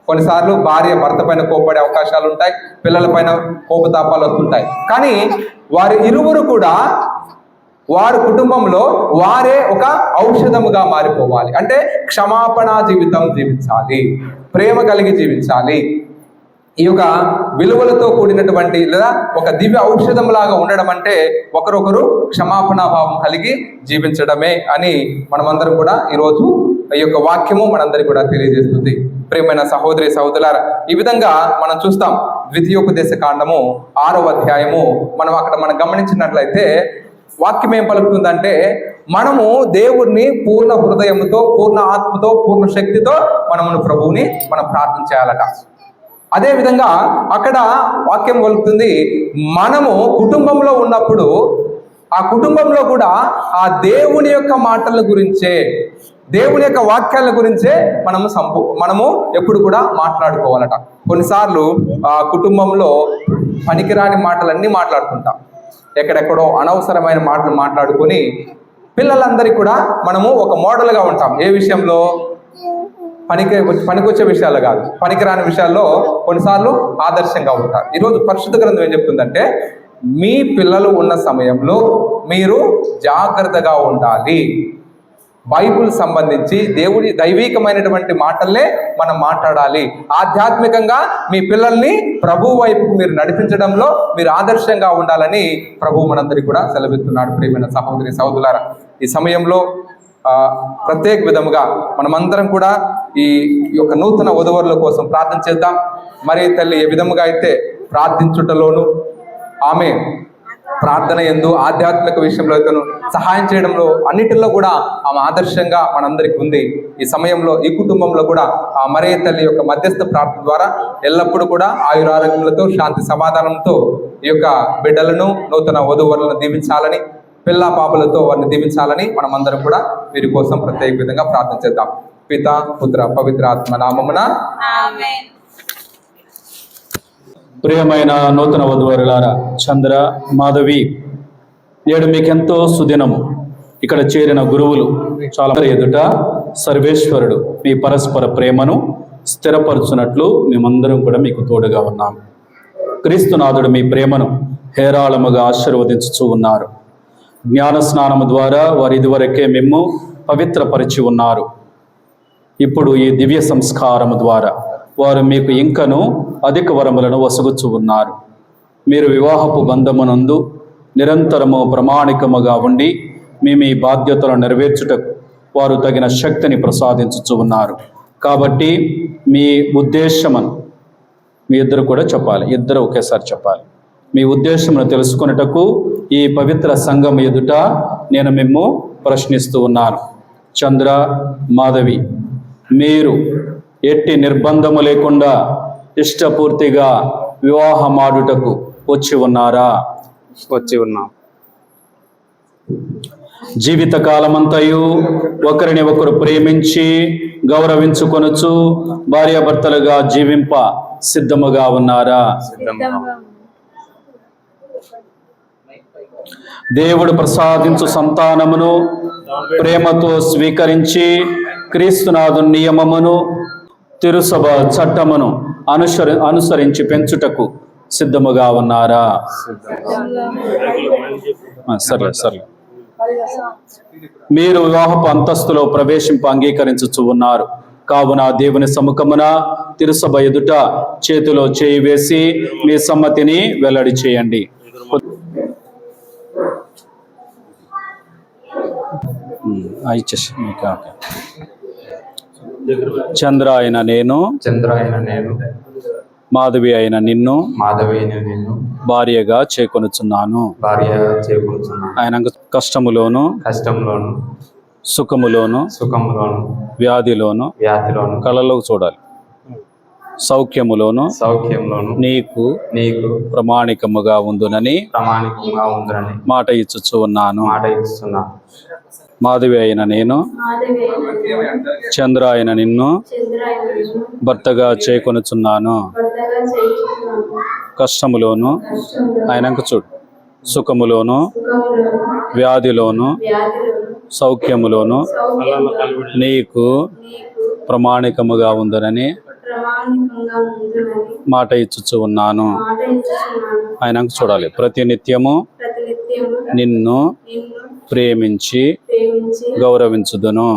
కొన్నిసార్లు భార్య భర్త పైన కోపడే అవకాశాలు ఉంటాయి. పిల్లల పైన కోపతాపాలు వస్తుంటాయి. కానీ వారి ఇరువురు కూడా వారి కుటుంబంలో వారే ఒక ఔషధముగా మారిపోవాలి. అంటే క్షమాపణ జీవితం జీవించాలి, ప్రేమ కలిగి జీవించాలి. ఈ యొక్క విలువలతో కూడినటువంటి లేదా ఒక దివ్య ఔషధంలాగా ఉండడం అంటే ఒకరొకరు క్షమాపణ భావం కలిగి జీవించడమే అని మనమందరం కూడా ఈరోజు ఈ యొక్క వాక్యము మనందరికీ కూడా తెలియజేస్తుంది. ప్రియమైన సహోదరి సహోదరులారా, ఈ విధంగా మనం చూస్తాం ద్వితీయోపదేశ కాండము 6వ అధ్యాయము మనం గమనించినట్లయితే వాక్యం ఏం పలుకుతుందంటే, మనము దేవుణ్ణి పూర్ణ హృదయంతో, పూర్ణ ఆత్మతో, పూర్ణ శక్తితో ప్రభువుని మనం ప్రార్థన చేయాలట. అదే విధంగా అక్కడ వాక్యం పలుకుతుంది, మనము కుటుంబంలో ఉన్నప్పుడు ఆ కుటుంబంలో కూడా ఆ దేవుని యొక్క మాటల గురించే, దేవుని యొక్క వాక్యాల గురించే మనము ఎప్పుడు కూడా మాట్లాడుకోవాలట. కొన్నిసార్లు ఆ కుటుంబంలో పనికిరాని మాటలన్నీ మాట్లాడుకుంటాం. ఎక్కడెక్కడో అనవసరమైన మాటలు మాట్లాడుకొని పిల్లలందరికీ కూడా మనము ఒక మోడల్గా ఉంటాం. ఏ విషయంలో? పనికొచ్చే విషయాలు కాదు, పనికిరాని విషయాల్లో కొన్నిసార్లు ఆదర్శంగా ఉంటారు. ఈరోజు పరిశుద్ధ గ్రంథం ఏం చెప్తుందంటే, మీ పిల్లలు ఉన్న సమయంలో మీరు జాగ్రత్తగా ఉండాలి. బైబిల్ సంబంధించి దేవుడి దైవికమైనటువంటి మాటలే మనం మాట్లాడాలి. ఆధ్యాత్మికంగా మీ పిల్లల్ని ప్రభు వైపు మీరు నడిపించడంలో మీరు ఆదర్శంగా ఉండాలని ప్రభు మనందరికీ కూడా సెలవిస్తున్నాడు. ప్రియమైన సహోదరి సహోదరులారా, ఈ సమయంలో ప్రత్యేక విధముగా మనమందరం కూడా ఈ యొక్క నూతన వధువరుల కోసం ప్రార్థన చేద్దాం. మరి తల్లి ఏ విధముగా అయితే ప్రార్థించుటలోను, ఆమె ప్రార్థన యందు ఆధ్యాత్మిక విషయంలో అయితేను సహాయం చేయడంలో అన్నిటిలో కూడా ఆమె ఆదర్శంగా మనందరికీ ఉంది. ఈ సమయంలో ఈ కుటుంబంలో కూడా ఆ మరియ తల్లి యొక్క మధ్యస్థ ప్రార్థన ద్వారా ఎల్లప్పుడూ కూడా ఆయురారోగ్యములతో శాంతి సమాధానంతో ఈ యొక్క బిడ్డలను నూతన వధువరులను దీవించాలని, పిల్ల పాపలతో వారిని దీవించాలని మనమందరం కూడా వీరి కోసం ప్రత్యేక విధంగా ప్రార్థన చేద్దాం. పిత, పుత్ర, పవిత్ర ఆత్మ నామమున ఆమేన్. ప్రియమైన నూతన వధువరులారా, చంద్ర, మాధవి, నేడు మీకెంతో సుదినము. ఇక్కడ చేరిన గురువులు చాలా ఎదుట సర్వేశ్వరుడు మీ పరస్పర ప్రేమను స్థిరపరచునట్లు మేమందరం కూడా మీకు తోడుగా ఉన్నాం. క్రీస్తునాథుడు మీ ప్రేమను హేరాళముగా ఆశీర్వదించుచూ ఉన్నారు. జ్ఞాన స్నానము ద్వారా వారు ఇదివరకే మిమ్ము పవిత్రపరిచి ఉన్నారు. ఇప్పుడు ఈ దివ్య సంస్కారము ద్వారా వారు మీకు ఇంకను అధిక వరములను వసగుచు ఉన్నారు. మీరు వివాహపు బంధమునందు నిరంతరము ప్రామాణికముగా ఉండి మీ బాధ్యతలను నెరవేర్చుటకు వారు తగిన శక్తిని ప్రసాదించుచు ఉన్నారు. కాబట్టి మీ ఉద్దేశమును మీ ఇద్దరు కూడా చెప్పాలి, ఇద్దరు ఒకేసారి చెప్పాలి. మీ ఉద్దేశమును తెలుసుకొనుటకు ఈ పవిత్ర సంఘం ఎదుట నేను మిమ్ము ప్రశ్నిస్తూ ఉన్నాను. చంద్ర, మాధవి, మీరు ఎట్టి నిర్బంధము లేకుండా ఇష్టపూర్తిగా వివాహమాడుటకు వచ్చి ఉన్నారా? వచ్చి ఉన్నాం. జీవితకాలమంతయు ఒకరిని ఒకరు ప్రేమించి గౌరవించుకొనుచు భార్యాభర్తలుగా జీవింప సిద్ధముగా ఉన్నారా? దేవుడు ప్రసాదించు సంతానమును ప్రేమతో స్వీకరించి క్రీస్తునాథు నియమమును తిరుసభ చట్టమును అనుసరించి పెంచుటకు సిద్ధముగా ఉన్నారా? సరే. మీరు వివాహపు అంతస్తులో ప్రవేశింప అంగీకరించుచు ఉన్నారు. కావున దేవుని సముఖమున తిరుసభ ఎదుట చేతిలో చేయి వేసి మీ సమ్మతిని వెల్లడి చేయండి. చంద్ర అయిన నేను, మాధవి అయిన నిన్ను భార్యగా చేకొనుచున్నాను. ఆయన కష్టములోను సుఖములోను వ్యాధిలోను కళలో చూడాలి, సౌఖ్యములోను నీకు ప్రామాణికముగా ఉందునని మాట ఇచ్చుచు ఉన్నాను. మాధవి అయిన నేను, చంద్ర అయిన నిన్ను భర్తగా చేకొనుచున్నాను. కష్టములోను ఆయనకు చూడు, సుఖములోను వ్యాధిలోను సౌఖ్యములోను నీకు ప్రామాణికముగా ఉందనని మాట ఇచ్చుచు ఉన్నాను. ఆయనకు చూడాలి. ప్రతి నిత్యము నిన్ను ప్రేమించి గౌరవించుదును.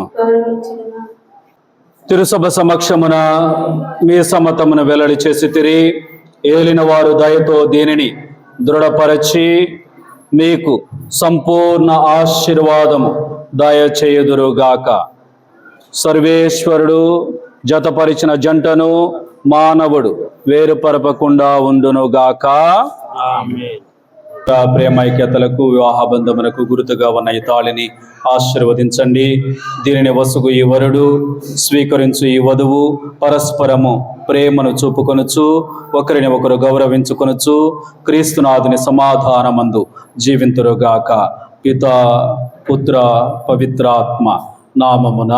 తిరుసభ సమక్షమున మీ సమ్మతమును వెల్లడి చేసి తిరిగి ఏలిన వారు దయతో దీనిని దృఢపరచి మీకు సంపూర్ణ ఆశీర్వాదము దయచేయుదురుగాక. సర్వేశ్వరుడు జతపరిచిన జంటను మానవుడు వేరుపరపకుండా ఉండునుగాక. ప్రేమైక్యతలకు వివాహ బంధములకు గుర్తుగా ఉన్న ఈ తాళిని ఆశీర్వదించండి. దీనిని వసుగు ఈ వరుడు, స్వీకరించు ఈ వధువు పరస్పరము ప్రేమను చూపుకొనుచు ఒకరిని ఒకరు గౌరవించుకొనుచు క్రీస్తునాథుని సమాధానమందు జీవింతురుగాక. పిత, పుత్ర, పవిత్రాత్మ నామమున.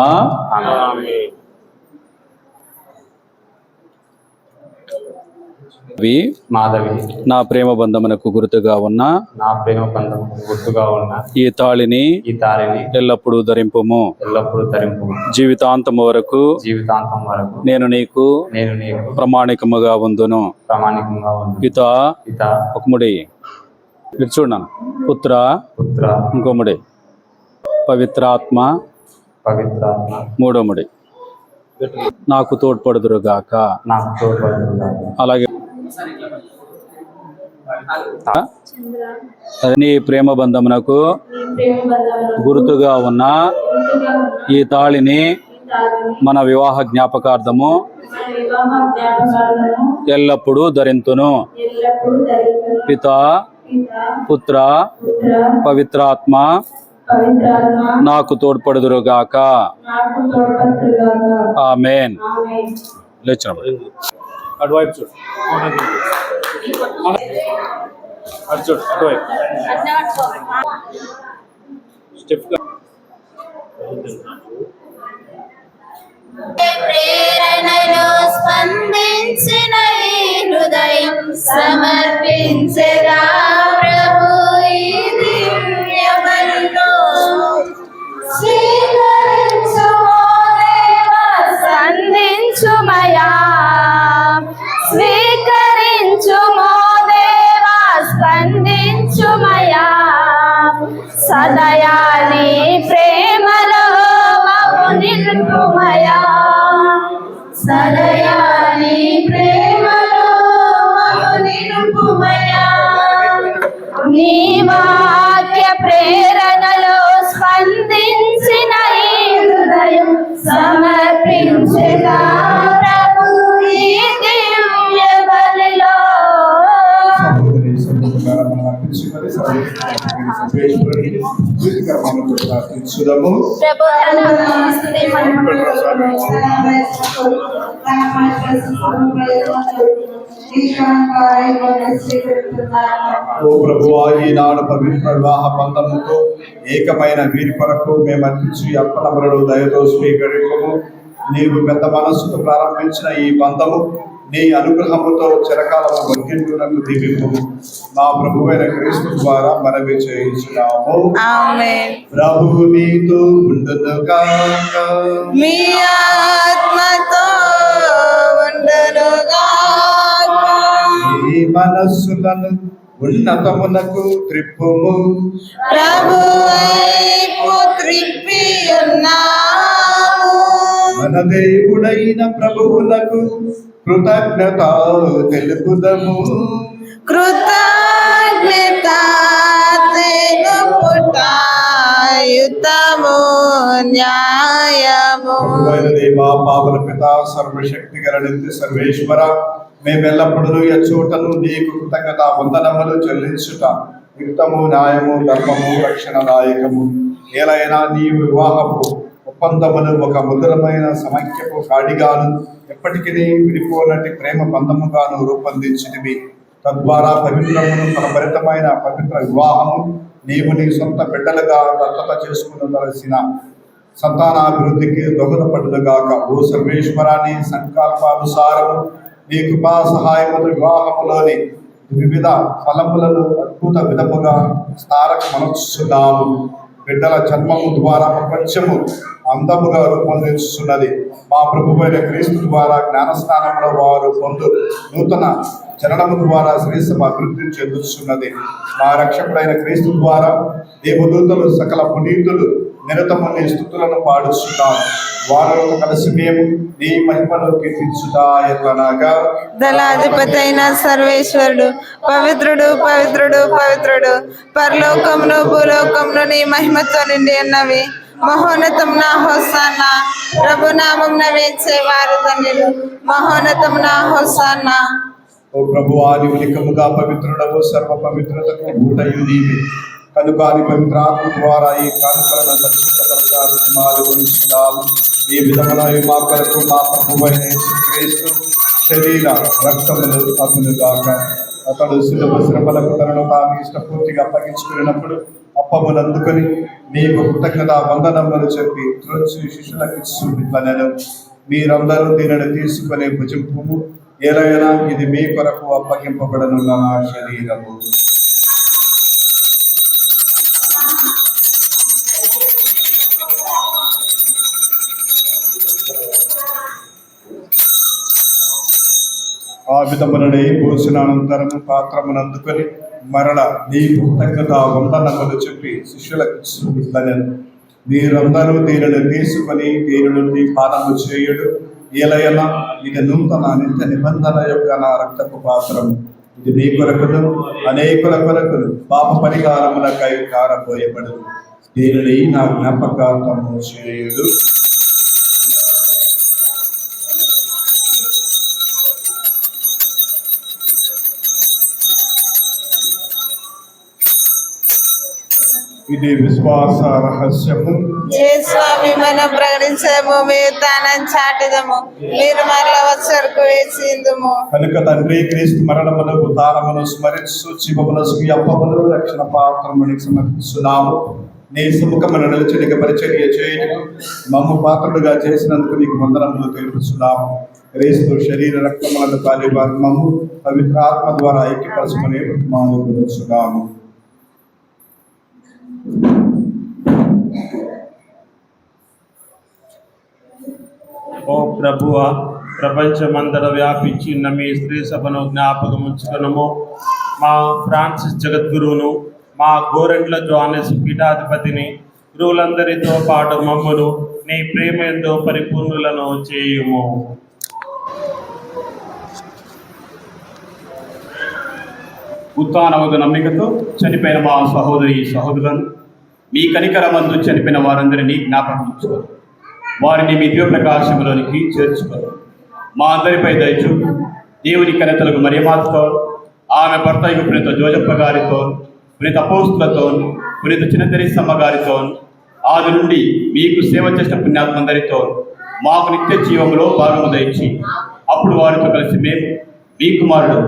మాధవి నా ప్రేమ బంధమునకు గుర్తుగా ఉన్న ఈ తాళిని ఎల్లప్పుడూ ధరింపుము. జీవితాంతం వరకు నేను నీకు ప్రామాణికముగా ఉందును. పిత ఒకముడి, మీరు చూడను, పుత్ర ఇంకోముడి, పవిత్రాత్మ మూడోముడి నాకు తోడ్పడుదురుగాక. అలాగే నీ ప్రేమ బంధమునకు గుర్తుగా ఉన్న ఈ తాళిని మన వివాహ జ్ఞాపకార్థము ఎల్లప్పుడూ ధరింతును. పితా పుత్ర పవిత్రాత్మ నాకు తోడ్పడుదురుగాక. ఆమేన్. లేచినప్పుడు అటువైపు చూడు, అటు చూడు, అటువైపు స్టెప్ ప్రేరణలో స్పందించిన ఈ హృదయం సమర్పించెదా ప్రభు ఈ దివ్య బలిలో. స్వీకరించుమో దేవా స్పందించుమయా, స్వీకరించుమో దేవా స్పందించుమయా. సదయా నీ ప్రేమలో మము నిలుపుమయా, సదయా నీ ప్రేమలో మము నిలుపుమయా. నీ వాక్య ప్రేరణలో స్పందించిన ఈ హృదయం సమర్పించగా ప్రభు ఈ దివ్య బలిలో. ప్రార్థించుదాము. ప్రభు ఓ ప్రభువా, ఈనాడు పవిత్ర వివాహ బంధముతో ఏకమైన వీరి కొరకు మేము అర్పించి అర్పణములను దయతో స్వీకరించము. నీవు పెద్ద మనస్సుతో ప్రారంభించిన ఈ బంధము నీ అనుగ్రహముతో చిరకాలము వర్ధిల్లునకు దీవింపుము. మా ప్రభువైన క్రీస్తు ద్వారా మనవి చేయించున్నాము. ప్రభువు మీతో ఉండునుగాక. మీ ఆత్మతో ఉండునుగాక. ఈ మనస్సులను ఉన్నతమునకు త్రిప్పుము. ప్రభు వైపు త్రిప్పి ఉన్నాము. మన దేవుడైన ప్రభువునకు కృతజ్ఞత తెలుపుదము. కృతజ్ఞత తెలుపుట యుతము న్యాయము. ప్రభువైన దేవా, పావన పిత, సర్వశక్తి గల నిత్య సర్వేశ్వర, మేమెల్లప్పుడూ ఎచ్చోటను నీకు కృతజ్ఞత వందనములు చెల్లించుట యుక్తము, న్యాయము, ధర్మము, రక్షణదాయకము. ఏలైనా నీ వివాహపు ఒప్పందమును ఒక మధురమైన సమైక్యపు కాడిగాను ఎప్పటికీ విడిపోనటి ప్రేమ బంధముగాను రూపొందించినవి. తద్వారా పవిత్రమును ఫలభరితమైన పవిత్ర వివాహము నీవు నీ సొంత బిడ్డలుగా దత్తత చేసుకునవలసిన సంతానాభివృద్ధికి దోహదపడుగాక. ఓ సర్వేశ్వరాన్ని సంకల్పానుసారము నీ కృపా సహాయముతో వివాహములోని వివిధ ఫలములను అద్భుత విధముగా స్థారకమనుచున్నాము. బిడ్డల జన్మము ద్వారా ప్రపంచము అందముగా రూపొందించుతున్నది. మా ప్రభువైన క్రీస్తు ద్వారా జ్ఞానస్నానంలో వారు పొందు నూతన జననము ద్వారా శ్రీసభ అభివృద్ధి చెందుతున్నది. మా రక్షకుడైన క్రీస్తు ద్వారా దేవదూతలు సకల పునీతులు నిరతము నీ స్తుతులను పాడుచున్నాము. వారితో కలిసి మేము నీ మహిమను కీర్తించుదాయనగా. దళాధిపతి అయిన సర్వేశ్వరుడు పవిత్రుడు పవిత్రుడు పవిత్రుడు, పరలోకమును భూలోకమును నీ మహిమతో నిండి ఉన్నవి. మహోన్నతం నా హోసానా, ప్రభునామం వేచే వారు ధన్యులు. మహోన్నతం నా హోసానా. ఓ ప్రభువా, నీవు నికముగా పవిత్రుడవు, సర్వ పవిత్రతకు ఊటయు నీవే. కనుక నీ పవిత్రాత్మ ద్వారా ఈ కానుకలను పరిశుద్ధపరచాలున్నాము. ఈ విధమున మా కొరకు మా ప్రభువైన యేసుక్రీస్తు శరీర రక్తములు అగునుగాక. అతడు శిలువ శ్రమలకు తనను తాను ఇష్టపూర్తిగా అప్పగించుకున్నప్పుడు అప్పమును అందుకొని నీకు కృతజ్ఞత వందనములు చెప్పి త్రోచి శిష్యులకు ఇట్లనెను, మీరందరూ దీనిని తీసుకుని భుజింపుము. ఏలైనా ఇది మీ కొరకు అప్పగింపబడనున్న నా శరీరము. ఆ విధముననే భోజనానంతరము పాత్రమును అందుకొని మరల నీ కృతజ్ఞత వందనములు చెప్పి శిష్యులకు ఇట్లనెను, మీరందరూ దీనిని తీసుకొని దీని నుండి పానము చేయుడు. ఏలైనా ఇది నూతన నిత్య నిబంధన యొక్క నా రక్తపు పాత్రము. ఇది నీ కొరకును అనేకుల కొరకును పాప పరిహారములకై కారపోయబడు. దీనిని నా జ్ఞాపకార్థము చేయుడు. ఇది విశ్వాస రహస్యము. స్వామి మనం ప్రకటించము, మీరు తానం చాటిదము, మీరు మరల వచ్చరకు వేసిందుము. కనుక తండ్రి క్రీస్తు మరణమును ఉత్థానమును స్మరించు జీవముల స్వీయప్పమును రక్షణ పాత్రముని సమర్పిస్తున్నాము. నీ సముఖమును నిలిచి నీకు పరిచర్య చేయటకు మమ్ము పాత్రుడుగా చేసినందుకు నీకు వందనములు తెలుపుతున్నాము. క్రీస్తు శరీర రక్తములను పాలివారు మమ్ము పవిత్ర ఆత్మ ద్వారా ఐక్యపరచుకునే మాట్లాడుతున్నాము. ఓ ప్రభువా, ప్రపంచమంతటా వ్యాపించి ఉన్న మీ స్త్రీ సభను జ్ఞాపకం ఉంచుకునము. మా ఫ్రాన్సిస్ జగద్గురువును, మా గోరెంట్ల జోనెస్ పీఠాధిపతిని, గురువులందరితో పాటు మమ్మను నీ ప్రేమ ఎంతో పరిపూర్ణులను చేయుము. ఉత్థానవద నమ్మికతో చనిపోయిన మా సహోదరులను మీ కనికరమందు చనిపోయిన వారందరినీ జ్ఞాపకం ఉంచుకోరు. వారిని మీ దివ్యప్రకాశంలోనికి చేర్చుకోరు. మా అందరిపై దయచూ దేవుని కనితలకు మరియమాతతో, ఆమె భర్త పునీత జోజప్ప గారితో, పునీత అపోస్తులతో, పునీత చిన్న తెరీసమ్మ గారితో, ఆది నుండి మీకు సేవ చేసిన పుణ్యాత్మందరితో మాకు నిత్య జీవంలో భాగము దయచి అప్పుడు వారితో కలిసి మేము మీ కుమారుడు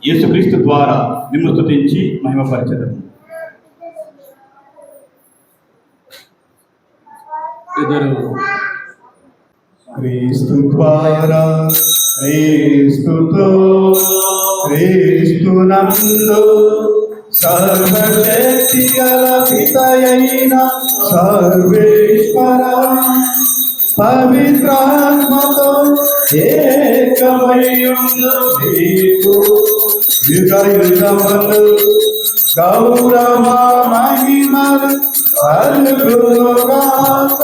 యేసుక్రీస్తు ద్వారా మిమ్ము స్తుతించి మహిమపరచెదము. క్రీస్తు ద్వారా క్రీస్తుతో క్రీస్తునందు సర్వశక్తి గల పితయైన సర్వేశ్వర పవిత్రాత్మతో ఏకమయ్యుండు నీకు యుగయుగములు గౌరవ మహిమలు కలుగునుగాక.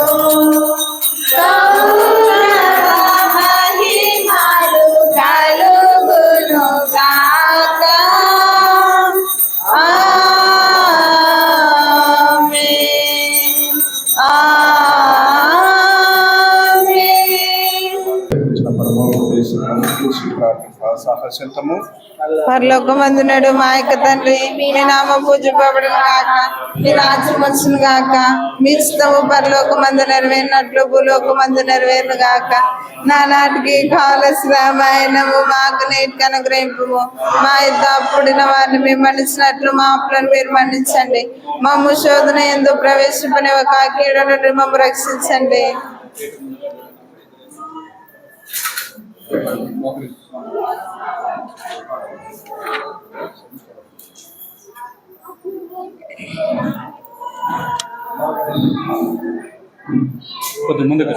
సాహసంతము పరలోకమందునడు మా యొక్క తండ్రి, మీ నామ పూజింపబడును గాక, మీ రాజ్యం వచ్చును గాక, మీ ఇష్టము పరలోకమందు నెరవేరినట్లు భూలోకమందు నెరవేరును గాక. నానాటికి కావలసిన ఆయనము మాకు నేటికి అనుగ్రహింపుము. మా యుద్ధ అప్పుడిన వారిని మేము మన్నించినట్లు మా అప్పులను మీరు మన్నించండి. మమ్ము శోధన యందు ప్రవేశింపనివ్వక కీడు నుండి మమ్ము రక్షించండి. కొద్ది ముందుకు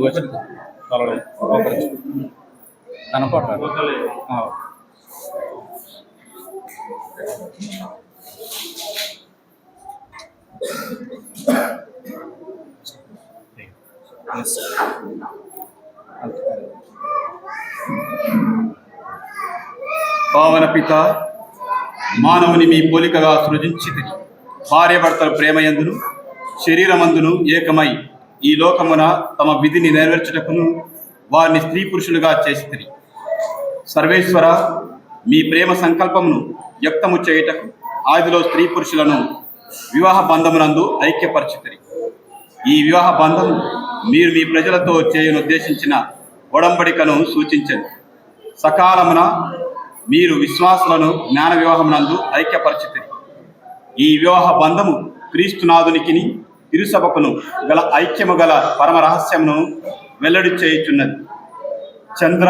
వచ్చి కనపడతారు. పావన పిత, మానవుని మీ పోలికగా సృజించితిరి. భార్యాభర్తల ప్రేమయందును శరీరమందును ఏకమై ఈ లోకమున తమ విధిని నెరవేర్చుటకును వారిని స్త్రీ పురుషులుగా చేసితిరి. సర్వేశ్వర, మీ ప్రేమ సంకల్పమును వ్యక్తము చేయుటకు ఆదిలో స్త్రీ పురుషులను వివాహ బంధమునందు ఐక్యపరచితిరి. ఈ వివాహ బంధము మీరు మీ ప్రజలతో చేయనుద్దేశించిన ఒడంబడికను సూచించండి. సకాలమున మీరు విశ్వాసులను జ్ఞాన వివాహమునందు ఐక్యపరచితిరి. ఈ వివాహ బంధము క్రీస్తునాథునికిని తిరుసభకును గల ఐక్యము గల పరమ రహస్యమును వెల్లడి చేయుచున్నది. చంద్ర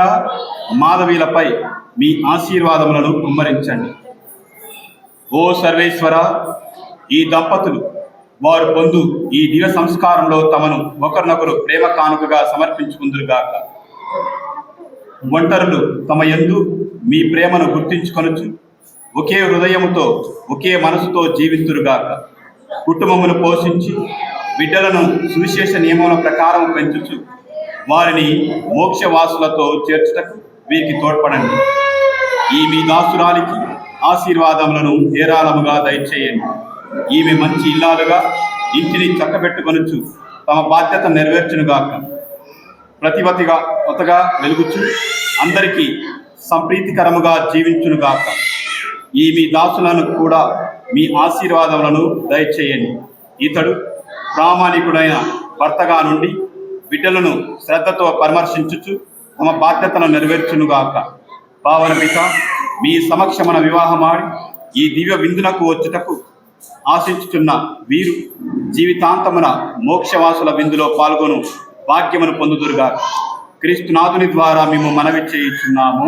మాధవీలపై మీ ఆశీర్వాదములను కుమ్మరించండి. ఓ సర్వేశ్వర, ఈ దంపతులు వారు పొందు ఈ దివ్య సంస్కారంలో తమను ఒకరినొకరు ప్రేమ కానుకగా సమర్పించుకుందురుగాక. ఒంటరులు తమ యందు మీ ప్రేమను గుర్తించుకొనుచు ఒకే హృదయముతో ఒకే మనసుతో జీవిస్తురుగాక. కుటుంబమును పోషించి బిడ్డలను సువిశేష నియమముల ప్రకారం పెంచుచు వారిని మోక్షవాసులతో చేర్చుటకు వీరికి తోడ్పడండి. ఈ మీ దాసురాలికి ఆశీర్వాదములను ఏరాళముగా దయచేయండి. ఈమె మంచి ఇల్లాలుగా ఇంటిని చక్కబెట్టుకొనుచు తమ బాధ్యత నెరవేర్చునుగాక. ప్రతివతిగా వెలుగుచు అందరికీ సంప్రీతికరముగా జీవించునుగాక. ఈ మీ దాసులను కూడా మీ ఆశీర్వాదములను దయచేయండి. ఇతడు ప్రామాణికుడైన భర్తగా నుండి బిడ్డలను శ్రద్ధతో పరామర్శించుచు తమ బాధ్యతలను నెరవేర్చునుగాక. పావన పిత, మీ సమక్షమున వివాహమాడి ఈ దివ్య విందునకు వచ్చుటకు ఆశించుచున్న వీరు జీవితాంతమున మోక్షవాసుల విందులో పాల్గొను భాగ్యమును పొందుదురుగా. క్రీస్తునాథుని ద్వారా మేము మనవి చేయుచున్నాము.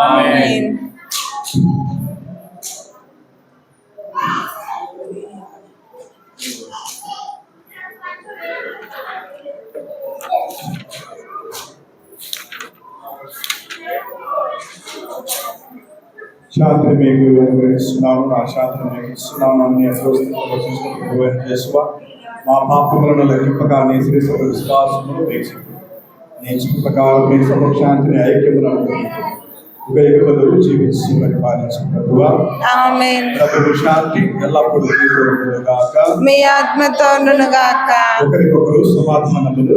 ఆమేన్. శాంతిని మీకు అనుగ్రహిస్తున్నాను, నా శాంతిని మీకు ఇస్తున్నాను అని మా పాపములను లెక్కింపగా నీ శ్రీసభ విశ్వాసమును నీ చిన్న ప్రకారం నీ సమశాంతిని ఐక్యములను ఉపయోగపడు జీవించి పరిపాలించుకుంటుగా. ప్రభువు శాంతి ఎల్లప్పుడూ గాక, మీ ఆత్మతోను గాక. ఒకరికొకరు సమాధానములు.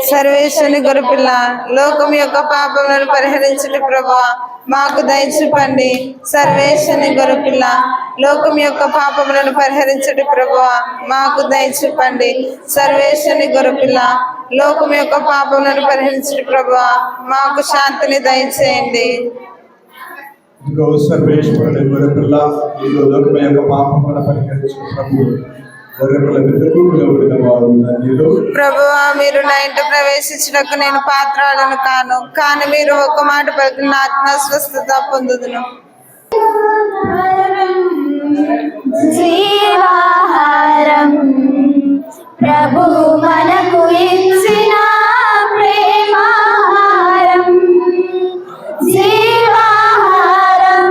సర్వేశ్వరుని గొర్రెపిల్ల, లోకం యొక్క పాపములను పరిహరించుట ప్రభువా మాకు దయచూపండి. సర్వేశ్వరుని గొర్రెపిల్ల, లోకం యొక్క పాపములను పరిహరించుట ప్రభువా మాకు దయచూపండి. సర్వేశ్వరుని గొర్రెపిల్ల, లోకం యొక్క పాపములను పరిహరించుట ప్రభువా మాకు శాంతిని దయచేయండి. సర్వేశ్వరుని గొర్రెపిల్ల, లోకం యొక్క పాపములను పరిహరించుట ప్రభువు ప్రభువా, మీరు నా ఇంట ప్రవేశించుటకు నేను పాత్రాలను కాను, కానీ మీరు ఒక మాట పలికిన ఆత్మ స్వస్థత పొందుదును. జీవాహారం ప్రభు మనకు ఇచ్చిన ప్రేమాహారం. జీవాహారం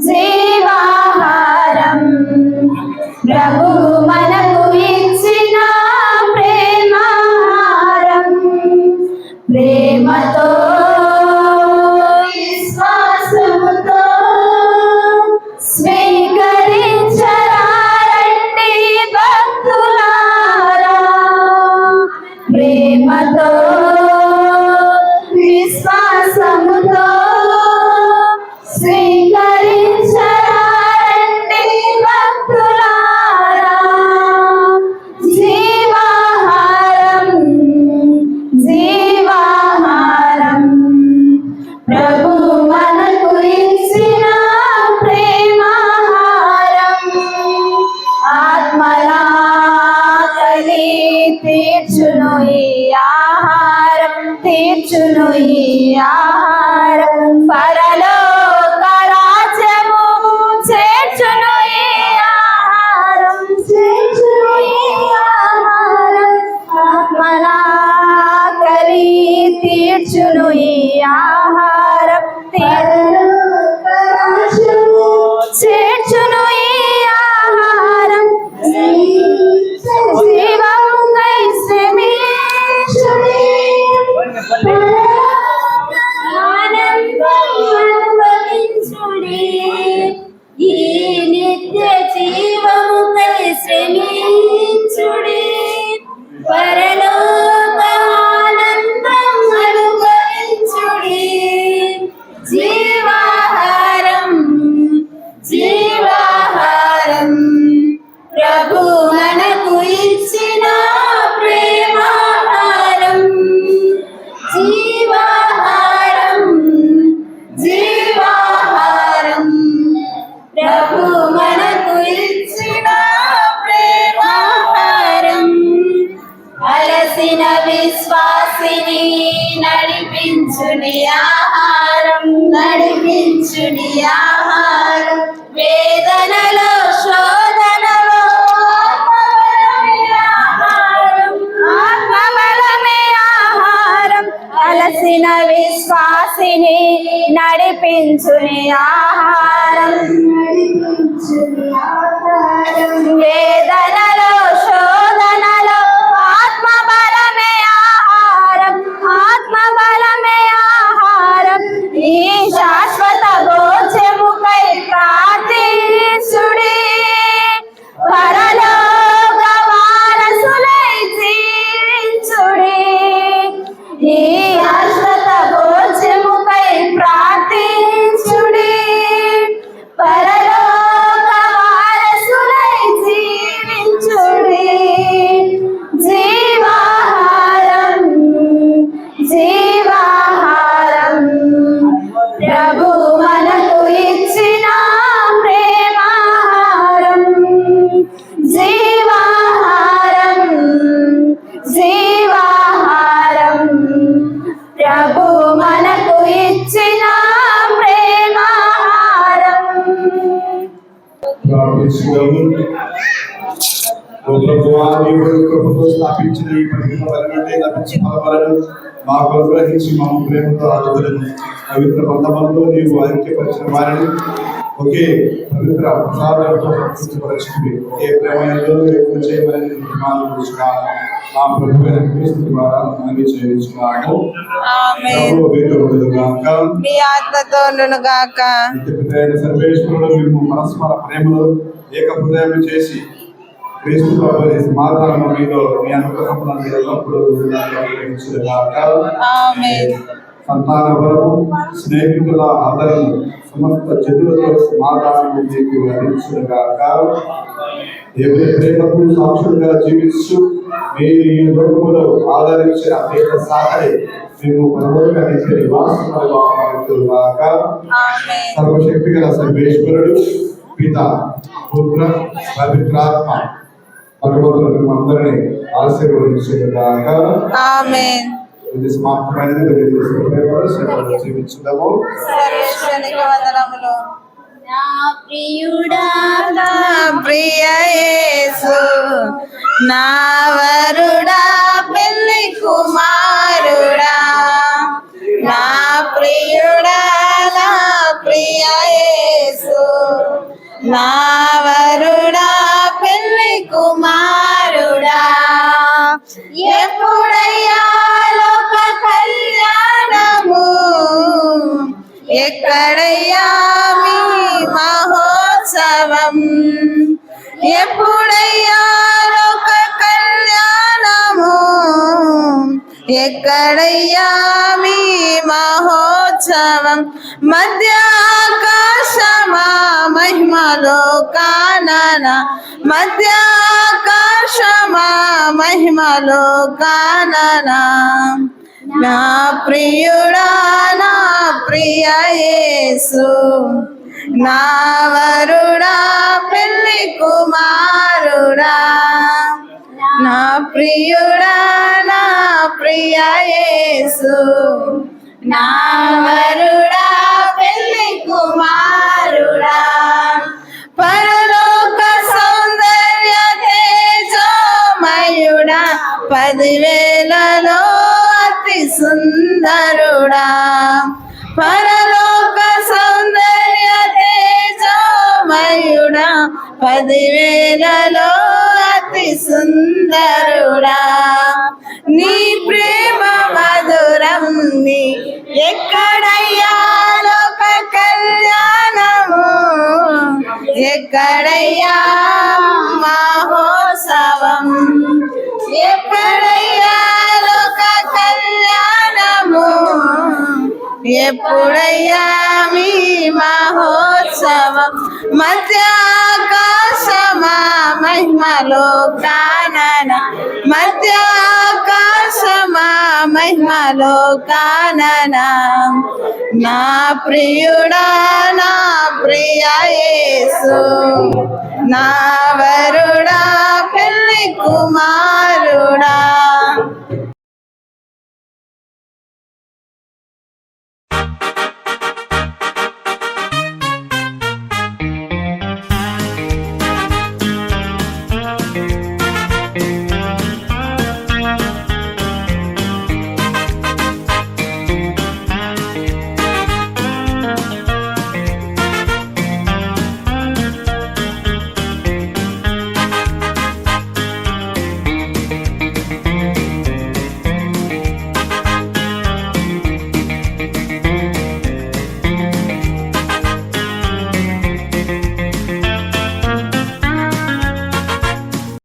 జీవాహారం ప్రభు మనకు ఇచ్చిన ప్రేమాహారం. ప్రేమతో విశ్వాసముతో స్వీకరించరారండి భక్తులారా. ప్రేమతో విశ్వాసముతో స్వీకరించరారండి భక్తులారా. జీవాహారం జీవాహారం ప్రభు మనకు ఇచ్చిన ప్రేమాహారం. ఆత్మలాకలి తీర్చును ఈ ఆహారం, తీర్చును ఈ ఆహారం. పరలోక రాజ్యము చేర్చును ఈ ఆహారం, చేర్చును ఈ ఆహారం. ఆత్మలాకలి తీర్చును ఈ ఆహారం, పరలోక రాజ్యము చేర్చును ఈ ఆహారం. జీవముకై శ్రమించుడి, ఆనందం అనుభవించుడి. ఈ నిత్య జీవముకై శ్రమించుడి, పరలోక ఆనందం అనుభవించుడి. జీవాహారం జీవాహారం ప్రభు మనకు ఇచ్చిన ప్రేమాహారం. జీవాహారం జీవాహారం ప్రభు మనకు ఇచ్చిన ప్రేమాహారం. అలసిన విశ్వాసిని నడిపించుని ఆహారం, నడిపించుని ఆహారం. వేదనలో శోధనలో ఆత్మబలమే ఆహారం, ఆత్మబలమే ఆహారం. అలసిన విశ్వాసిని నడిపించుని ఆహారం, నడిపించుని ఆహారం. వేదనలో శోధనలో ఆత్మబలమే ఆహారం, కొరకు స్థాపించిన ఈ పరిమిత బలి నుండి లభించిన ఫలములను మాకు అనుగ్రహించి మమ్మ ప్రేమతో ఆదుకుని పవిత్ర బంధములతో నీవు ఐక్యపరిచిన వారిని ఒకే పవిత్ర ప్రసాదాలతో సంతృప్తిపరచుకుని ఒకే ప్రేమలో ఎక్కువ చేయమని మా ప్రభువైన క్రీస్తు ద్వారా మనవి చేయించున్నాము. ఆమేన్. మీ ఆత్మతోను గాక. సర్వేశ్వరుడు మేము పరస్పర ప్రేమలో ఏక హృదయం చేసి క్రీస్తు ప్రభుని సమాధానము మీలో మీ అనుగ్రహములను ఎల్లప్పుడూ అనుగ్రహించుగాక. ఆమేన్. సంతాన బలము, స్నేహితుల ఆదరణ, సమస్త జనులతో సమాధానము మీకు లభించుగాక. దేవుని ప్రేమకు సాక్షులుగా జీవిస్తూ మీరు ఈ లోకములో ఆదరించిన పేద సాగరి మేము పరలోక నిత్య నివాసములుగా మారుతుగాక. సర్వశక్తి గల సర్వేశ్వరుడు పిత పుత్ర పవిత్రాత్మ భగవంతుడు అందరినీ ఆశీర్వదించుగాక. ఆమేన్. ఇది సమాప్తమైనది. జీవించుదాము. సర్వేశ్వరునికి వందనములు. నా ప్రియుడా నా ప్రియ యేసు, నా వరుడా, పెళ్లి కుమారుడా, నా ప్రియుడా, నా ప్రియ యేసు, నా వరుడా, పెళ్లి కుమారుడా, ఎప్పుడయ్యా లోక కళ్యాణము, ఎక్కడయ్యా మీ మహోత్సవం, ఎప్పుడయ్యా లోక కళ్యాణము, ఎక్కడయ్యా మీ మహోత్సవం, మధ్యాకాశమా మహిమలో కానన, మధ్యాకాశమా మహిమలో కానన, నా ప్రియుడా, నా ప్రియ యేసు, నా వరుడా, పెళ్లి కుమారుడా, నా ప్రియుడా, నా ప్రియ యేసు, నా వరుడా, పెళ్లి కుమారుడా, పరలోక సౌందర్య తేజోమయుడా, 10,000లో అతి సుందరుడా, పరలోక సౌందర్య తేజోమయుడా, 10,000లో అతి సుందరుడా, నీ ప్రేమ మధురం, నీ ఎక్కడయ్యా లోక కళ్యాణము, ఎక్కడయ్యా మహోత్సవం, ఎక్కడయ్యా లోక కళ్యాణము, ఎప్పుడయ్యా మీ మహోత్సవం, మధ్యాకాశమా మహిమలో కానన, మధ్యాకాశమా మహిమలో కానన, నా ప్రియుడా, నా ప్రియ యేసు, నా వరుడా, పెళ్లి కుమారుడా.